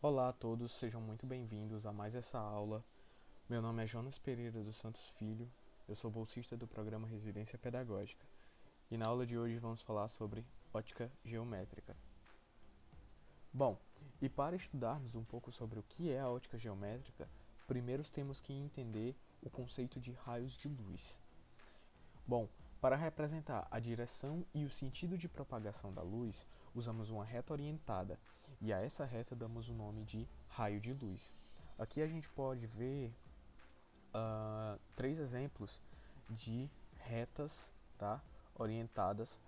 Olá a todos, sejam muito bem-vindos a mais essa aula. Meu nome é Jonas Pereira dos Santos Filho, eu sou bolsista do programa Residência Pedagógica e na aula de hoje vamos falar sobre ótica geométrica. Bom, e para estudarmos um pouco sobre o que é a ótica geométrica, primeiro temos que entender o conceito de raios de luz. Bom, para representar a direção e o sentido de propagação da luz, usamos uma reta orientada e a essa reta damos o nome de raio de luz. Aqui a gente pode ver três exemplos de retas, tá, orientadas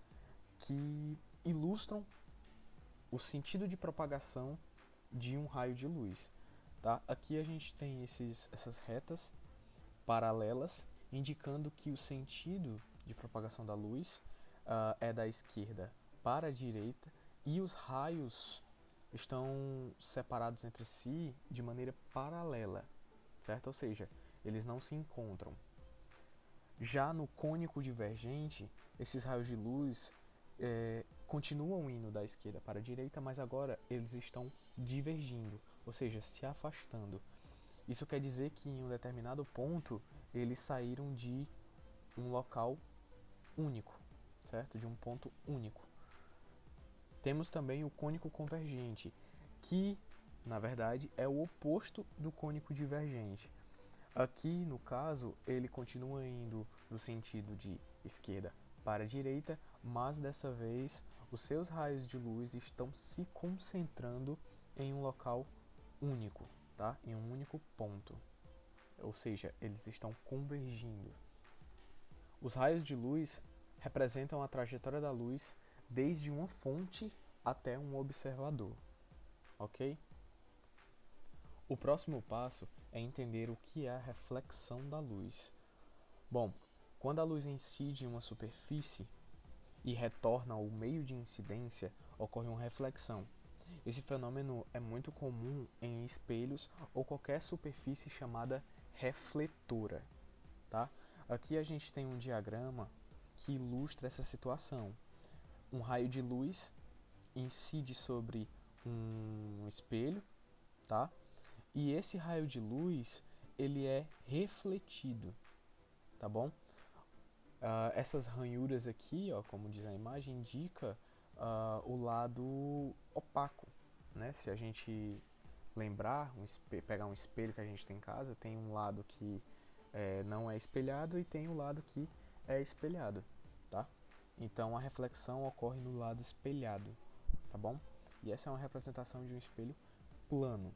que ilustram o sentido de propagação de um raio de luz. Tá? Aqui a gente tem essas retas paralelas indicando que o sentido de propagação da luz é da esquerda para a direita e os raios estão separados entre si de maneira paralela, certo? Ou seja, eles não se encontram. Já no cônico divergente, esses raios de luz continuam indo da esquerda para a direita, mas agora eles estão divergindo, ou seja, se afastando. Isso quer dizer que em um determinado ponto eles saíram de um local único, certo? De um ponto único. Temos também o cônico convergente, que na verdade é o oposto do cônico divergente. Aqui, no caso, ele continua indo no sentido de esquerda para a direita, mas dessa vez os seus raios de luz estão se concentrando em um local único, tá? Em um único ponto. Ou seja, eles estão convergindo. Os raios de luz representam a trajetória da luz desde uma fonte até um observador, ok? O próximo passo é entender o que é a reflexão da luz. Bom, quando a luz incide em uma superfície e retorna ao meio de incidência, ocorre uma reflexão. Esse fenômeno é muito comum em espelhos ou qualquer superfície chamada refletora. Tá? Aqui a gente tem um diagrama que ilustra essa situação. Um raio de luz incide sobre um espelho, tá? E esse raio de luz ele é refletido, tá bom? Essas ranhuras aqui, ó, como diz a imagem, indica o lado opaco, né? Se a gente lembrar, pegar um espelho que a gente tem em casa, tem um lado que não é espelhado e tem o lado que é espelhado, tá? Então a reflexão ocorre no lado espelhado, tá bom? E essa é uma representação de um espelho plano.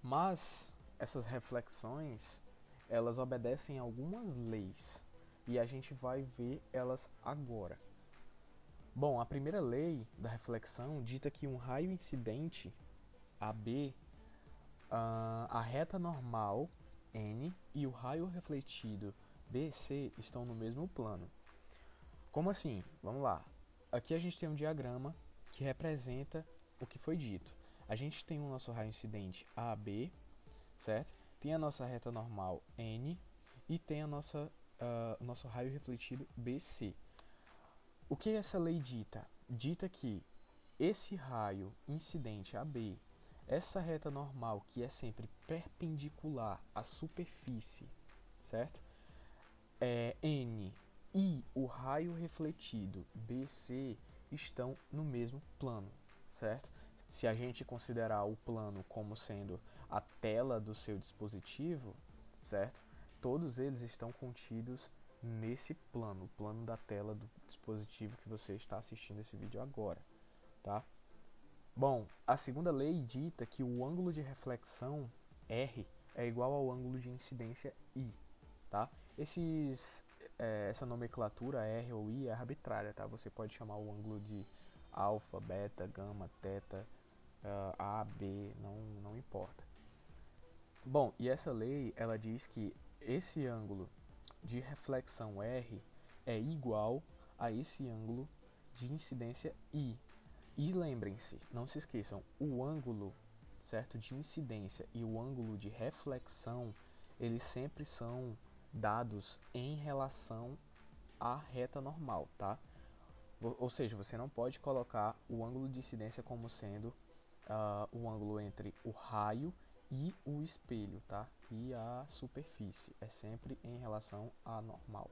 Mas essas reflexões, elas obedecem a algumas leis e a gente vai ver elas agora. Bom, a primeira lei da reflexão dita que um raio incidente AB, a reta normal N e o raio refletido BC estão no mesmo plano. Como assim? Vamos lá. Aqui a gente tem um diagrama que representa o que foi dito. A gente tem o nosso raio incidente AB, certo? Tem a nossa reta normal N e tem o nosso raio refletido BC. O que essa lei dita? Dita que esse raio incidente AB, essa reta normal que é sempre perpendicular à superfície, certo? N e o raio refletido BC estão no mesmo plano, certo? Se a gente considerar o plano como sendo a tela do seu dispositivo, certo? Todos eles estão contidos nesse plano, o plano da tela do dispositivo que você está assistindo esse vídeo agora, tá? Bom, a segunda lei dita que o ângulo de reflexão R é igual ao ângulo de incidência I, tá? Essa nomenclatura R ou I é arbitrária, tá? Você pode chamar o ângulo de alfa, beta, gama, teta, A, B, não importa. Bom, e essa lei, ela diz que esse ângulo de reflexão R é igual a esse ângulo de incidência I. E lembrem-se, não se esqueçam, o ângulo, certo, de incidência e o ângulo de reflexão, eles sempre são dados em relação à reta normal, tá? Ou seja, você não pode colocar o ângulo de incidência como sendo o ângulo entre o raio e o espelho, tá? E a superfície é sempre em relação à normal.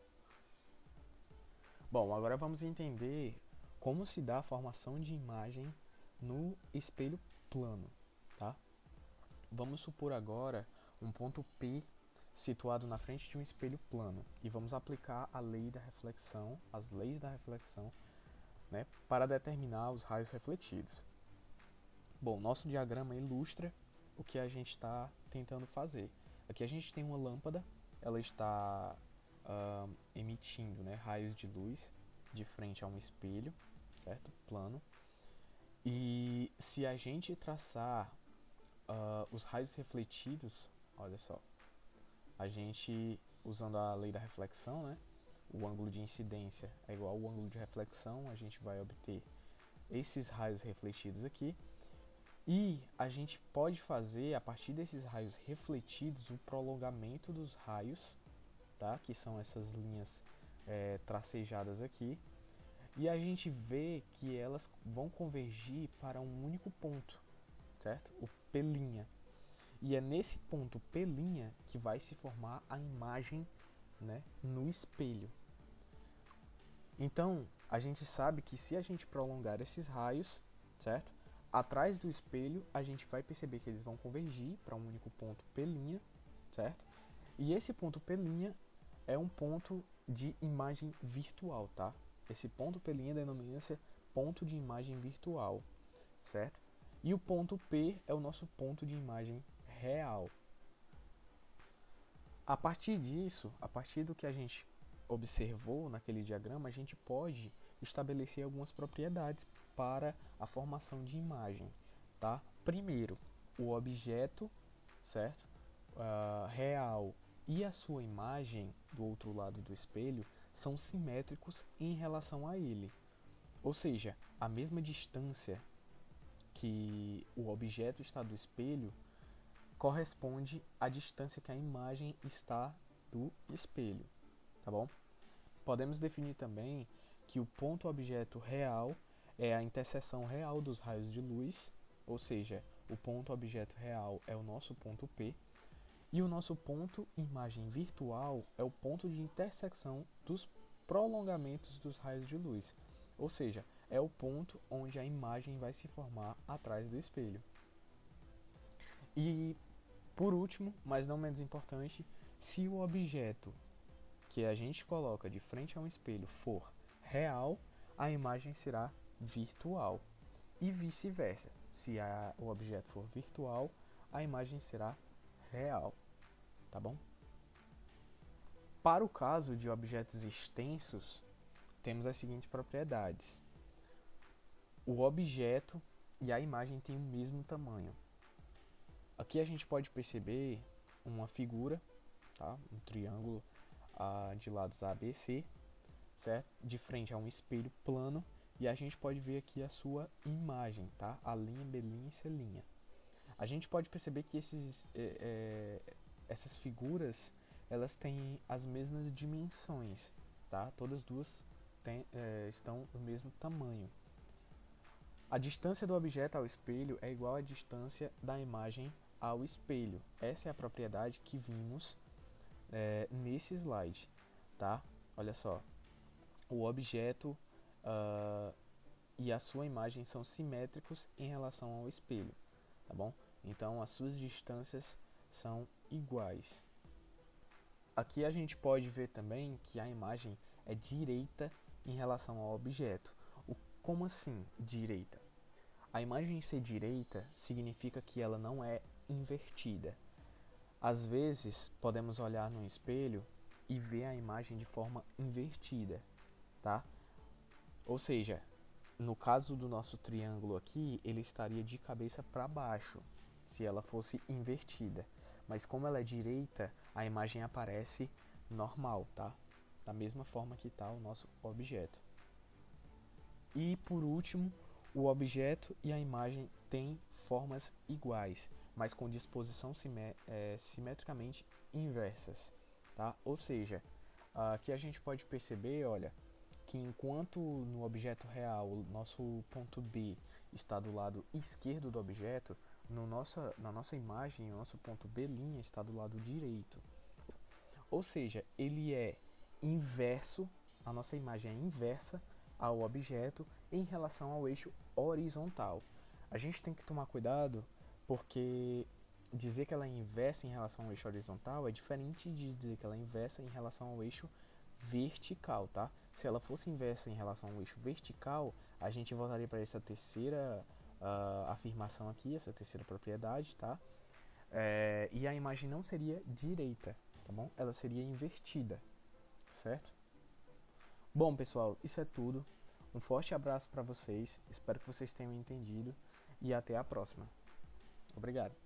Bom, agora vamos entender como se dá a formação de imagem no espelho plano, tá? Vamos supor agora um ponto P situado na frente de um espelho plano e vamos aplicar a lei da reflexão, as leis da reflexão, né, para determinar os raios refletidos. Bom, nosso diagrama ilustra o que a gente está tentando fazer. Aqui a gente tem uma lâmpada, ela está emitindo, né, raios de luz de frente a um espelho, certo? Plano. E se a gente traçar os raios refletidos, olha só, a gente, usando a lei da reflexão, né, o ângulo de incidência é igual ao ângulo de reflexão, a gente vai obter esses raios refletidos aqui. E a gente pode fazer, a partir desses raios refletidos, o prolongamento dos raios, tá? Que são essas linhas tracejadas aqui. E a gente vê que elas vão convergir para um único ponto, certo? O P'. E é nesse ponto P' que vai se formar a imagem, né, no espelho. Então, a gente sabe que se a gente prolongar esses raios, certo? Atrás do espelho, a gente vai perceber que eles vão convergir para um único ponto P', certo? E esse ponto P' é um ponto de imagem virtual, tá? Esse ponto P' denomina-se ponto de imagem virtual, certo? E o ponto P é o nosso ponto de imagem real. A partir disso, a partir do que a gente observou naquele diagrama, a gente pode estabelecer algumas propriedades para a formação de imagem, tá? Primeiro, o objeto, certo? Real e a sua imagem do outro lado do espelho são simétricos em relação a ele. Ou seja, a mesma distância que o objeto está do espelho corresponde à distância que a imagem está do espelho, tá bom? Podemos definir também que o ponto objeto real é a interseção real dos raios de luz, ou seja, o ponto objeto real é o nosso ponto P, e o nosso ponto imagem virtual é o ponto de intersecção dos prolongamentos dos raios de luz, ou seja, é o ponto onde a imagem vai se formar atrás do espelho. E, por último, mas não menos importante, se o objeto que a gente coloca de frente a um espelho for real, a imagem será virtual. E vice-versa. Se o objeto for virtual, a imagem será real. Tá bom? Para o caso de objetos extensos, temos as seguintes propriedades. O objeto e a imagem têm o mesmo tamanho. Aqui a gente pode perceber uma figura, tá? Um triângulo de lados ABC, certo? De frente a um espelho plano, e a gente pode ver aqui a sua imagem, tá? A linha, B', C'. A gente pode perceber que essas figuras, elas têm as mesmas dimensões, tá? Todas duas estão no mesmo tamanho. A distância do objeto ao espelho é igual à distância da imagem ao espelho. Essa é a propriedade que vimos nesse slide, tá? Olha só, o objeto e a sua imagem são simétricos em relação ao espelho, tá bom? Então as suas distâncias são iguais. Aqui a gente pode ver também que a imagem é direita em relação ao objeto. Como assim direita? A imagem ser direita significa que ela não é invertida. Às vezes, podemos olhar no espelho e ver a imagem de forma invertida, tá? Ou seja, no caso do nosso triângulo aqui, ele estaria de cabeça para baixo, se ela fosse invertida. Mas como ela é direita, a imagem aparece normal, tá? Da mesma forma que está o nosso objeto. E por último, o objeto e a imagem têm formas iguais, mas com disposição simetricamente inversas, tá? Ou seja, aqui a gente pode perceber, olha, que enquanto no objeto real o nosso ponto B está do lado esquerdo do objeto, na nossa imagem, o nosso ponto B' está do lado direito. Ou seja, ele é inverso, a nossa imagem é inversa ao objeto em relação ao eixo horizontal. A gente tem que tomar cuidado porque dizer que ela é inversa em relação ao eixo horizontal é diferente de dizer que ela é inversa em relação ao eixo vertical, tá? Se ela fosse inversa em relação ao eixo vertical, a gente voltaria para essa terceira afirmação aqui, essa terceira propriedade, tá? E a imagem não seria direita, tá bom? Ela seria invertida, certo? Bom, pessoal, isso é tudo. Um forte abraço para vocês. Espero que vocês tenham entendido e até a próxima. Obrigado.